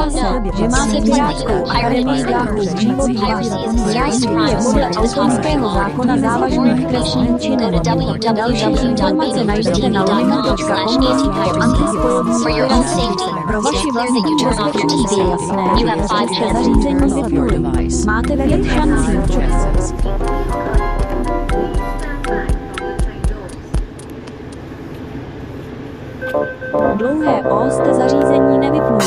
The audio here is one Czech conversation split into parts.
Zdá se, že máme pirátskou akademii dráhu život 2. Piráctví je podle autorského zákona závažným trestným činem. Další informace najdete na lemon.com/antispojovník. Pro vaši vlastní bezpečnost je jasné, že zařízení vypnuli. Máte 9 šancí. Dlouhé O jste zařízení nevypnuli.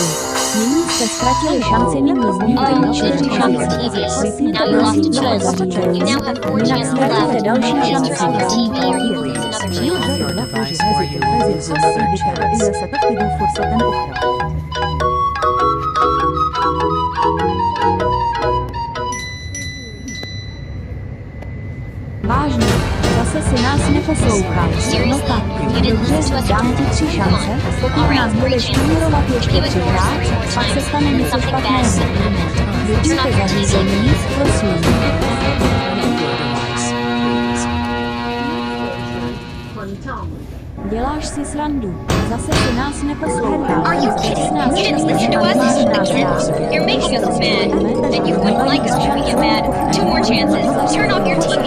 Nyní jste ztratili šanci nyní zbývají 4 šance. Vypněte prosím nové zařízení, jinak ztratíte další šanci. Vážně, zase si nás neposlouchá. No tak, dobře, dám ti 3 šance, pokud nás budeš ignorovat ještě 3krát, pak se stane něco špatného. Vypněte zařízení, prosím. Děláš si srandu. Zase si nás neposlouchá. Are you kidding? You didn't listen to us again? You're making us mad. And you wouldn't like us if we get mad. 2 more chances. Turn off your TV.